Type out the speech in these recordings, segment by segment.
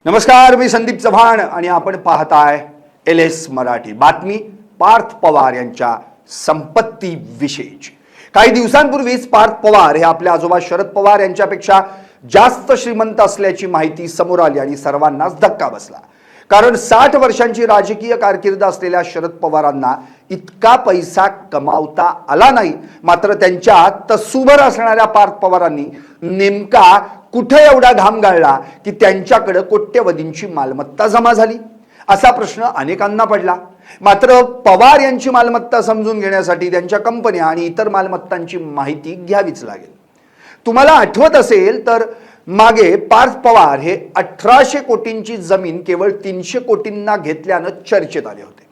नमस्कार, मी संदीप चव्हाण आणि आपण पाहताय LS मराठी बातमी. पार्थ पवार यांच्या संपत्ती विषयीची. काही दिवसांपूर्वीच पार्थ पवार हे आपल्या आजोबा शरद पवार यांच्यापेक्षा जास्त श्रीमंत असल्याची माहिती समोर आली आणि सर्वांनाच धक्का बसला. कारण 60 वर्षांची राजकीय कारकीर्द असलेल्या शरद पवारांना इतका पैसा कमावता आला नाही. मात्र त्यांच्या तसूभर असणाऱ्या पार्थ पवारांनी नेमका कुठे एवढा घाम गाळला की त्यांच्याकडे कोट्यवधींची मालमत्ता जमा झाली, असा प्रश्न अनेकांना पडला. मात्र पवार यांची मालमत्ता समजून घेण्यासाठी त्यांच्या कंपन्या आणि इतर मालमत्तांची माहिती घ्यावीच लागेल. तुम्हाला आठवत असेल तर मागे पार्थ पवार हे 1800 कोटींची जमीन केवळ 300 कोटींना घेतल्यानं चर्चेत आले होते.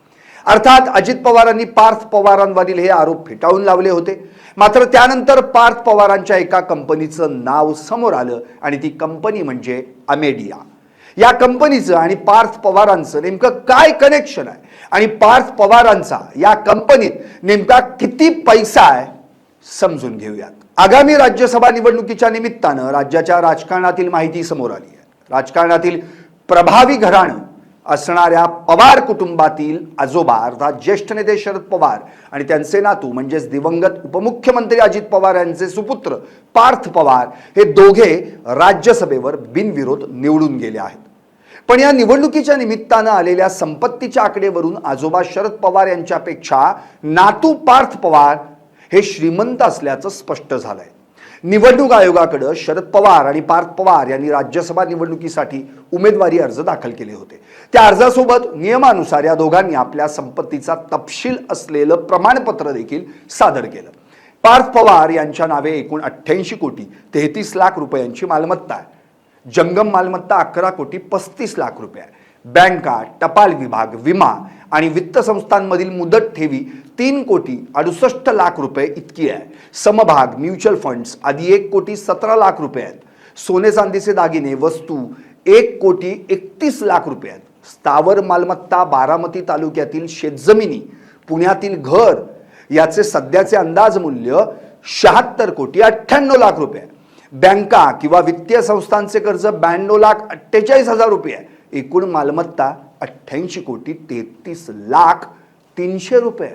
अर्थात अजित पवारांनी पार्थ पवारांवरील हे आरोप फेटाळून लावले होते. मात्र त्यानंतर पार्थ पवारांच्या एका कंपनीचं नाव समोर आलं आणि ती कंपनी म्हणजे अमेडिया. या कंपनीचं आणि पार्थ पवारांचं नेमकं काय कनेक्शन आहे आणि पार्थ पवारांचा या कंपनीत नेमका किती पैसा आहे समजून घेऊयात. आगामी राज्यसभा निवडणुकीच्या निमित्तानं राज्याच्या राजकारणातील माहिती समोर आली आहे. राजकारणातील प्रभावी घराणं असणाऱ्या पवार कुटुंबातील आजोबा अर्थात ज्येष्ठ नेते शरद पवार आणि त्यांचे नातू म्हणजेच दिवंगत उपमुख्यमंत्री अजित पवार यांचे सुपुत्र पार्थ पवार हे दोघे राज्यसभेवर बिनविरोध निवडून गेले आहेत. पण या निवडणुकीच्या निमित्तानं आलेल्या संपत्तीच्या आकडेवरून आजोबा शरद पवार यांच्यापेक्षा नातू पार्थ पवार हे श्रीमंत असल्याचं स्पष्ट झालंय. निवडणूक आयोगाकडे शरद पवार आणि पार्थ पवार यांनी राज्यसभा निवडणुकीसाठी उमेदवारी अर्ज दाखल केले होते. त्या अर्जासोबत नियमानुसार या दोघांनी आपल्या संपत्तीचा तपशील असलेलं प्रमाणपत्र देखील सादर केलं. पार्थ पवार यांच्या नावे एकूण 88 कोटी 33 लाख रुपयांची मालमत्ता आहे. जंगम मालमत्ता 11 कोटी 35 लाख रुपये आहे. बँका, टपाल विभाग, विमा आणि वित्त संस्थांमधील मुदत ठेवी 3 कोटी 68 लाख रुपये इतकी आहे. समभाग, म्युच्युअल फंड्स आधी 1 कोटी 17 लाख रुपये आहेत. सोने चांदीचे दागिने, वस्तू 1 कोटी 31 लाख रुपये आहेत. स्थावर मालमत्ता, बारामती तालुक्यातील शेतजमिनी, पुण्यातील घर याचे सध्याचे अंदाज मूल्य 76 कोटी 98 लाख रुपये आहे. बँका किंवा वित्तीय संस्थांचे कर्ज 92 लाख 48 हजार रुपये आहे. एकूण मालमत्ता 88 कोटी 33 लाख 300 रुपये.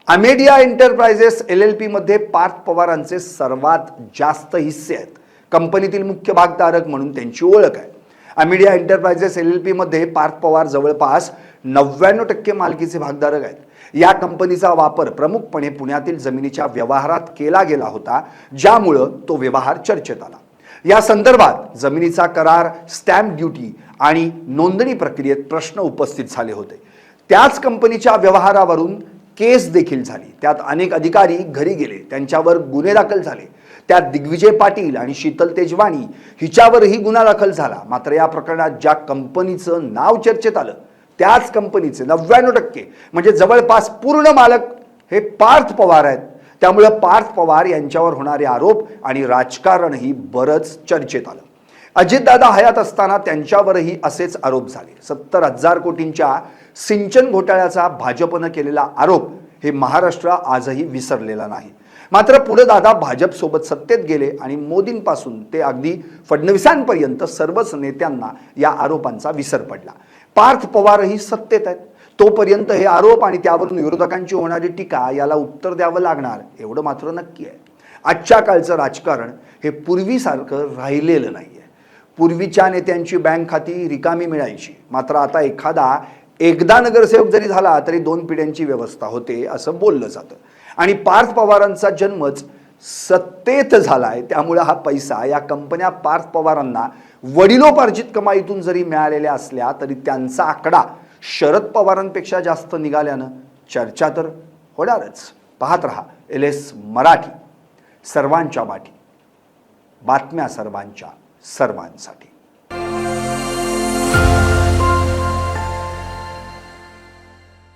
अमेडिया एंटरप्राइजेस LLP मध्ये पार्थ पवारांचे सर्वात जास्त हिस्से आहेत. कंपनीतील मुख्य भागधारक म्हणून त्यांची ओळख आहे. अमेडिया एंटरप्राइजेस LLP मध्ये पार्थ पवार जवळपास 99% मालकीचे भागधारक आहेत. या कंपनीचा वापर प्रमुखपणे पुण्यातील जमिनीच्या व्यवहारात केला गेला होता, ज्यामुळे तो व्यवहार चर्चेत आला. या संदर्भात जमिनीचा करार, स्टॅम्प ड्युटी आणि नोंदणी प्रक्रियेत प्रश्न उपस्थित झाले होते. त्याच कंपनीच्या व्यवहारावरून केस देखील झाली. त्यात अनेक अधिकारी घरी गेले, त्यांच्यावर गुन्हे दाखल झाले. त्यात दिग्विजय पाटील आणि शीतल तेजवानी हिच्यावरही गुन्हा दाखल झाला. मात्र या प्रकरणात ज्या कंपनीचं नाव चर्चेत आलं त्याच कंपनीचे 99% म्हणजे जवळपास पूर्ण मालक हे पार्थ पवार आहेत. त्यामुळे पार्थ पवार यांच्यावर होणारे आरोप आणि राजकारणही बरंच चर्चेत आलं. अजितदादा हयात असताना त्यांच्यावरही असेच आरोप झाले. 70,000 कोटींच्या सिंचन घोटाळ्याचा भाजपनं केलेला आरोप हे महाराष्ट्र आजही विसरलेला नाही. मात्र पुढे दादा भाजपसोबत सत्तेत गेले आणि मोदींपासून ते अगदी फडणवीसांपर्यंत सर्वच नेत्यांना या आरोपांचा विसर पडला. पार्थ पवारही सत्तेत आहेत. तोपर्यंत हे आरोप आणि त्यावरून विरोधकांची होणारी टीका याला उत्तर द्यावं लागणार एवढं मात्र नक्की आहे. आजच्या काळचं राजकारण हे पूर्वीसारखं राहिलेलं नाहीये. पूर्वीच्या नेत्यांची बँक खाती रिकामी मिळायची, मात्र आता एकदा नगरसेवक जरी झाला तरी 2 पिढ्यांची व्यवस्था होते असं बोललं जातं. आणि पार्थ पवारांचा जन्मच सत्तेत झालाय, त्यामुळे हा पैसा या कंपन्या पार्थ पवारांना वडिलोपार्जित कमाईतून जरी मिळालेल्या असल्या तरी त्यांचा आकडा शरद पवारांपेक्षा जास्त निघाल्यानं चर्चा तर होणारच. पाहत रहा LS मराठी, सर्वांच्या वाटी, बातम्या सर्वांच्या सर्वांसाठी.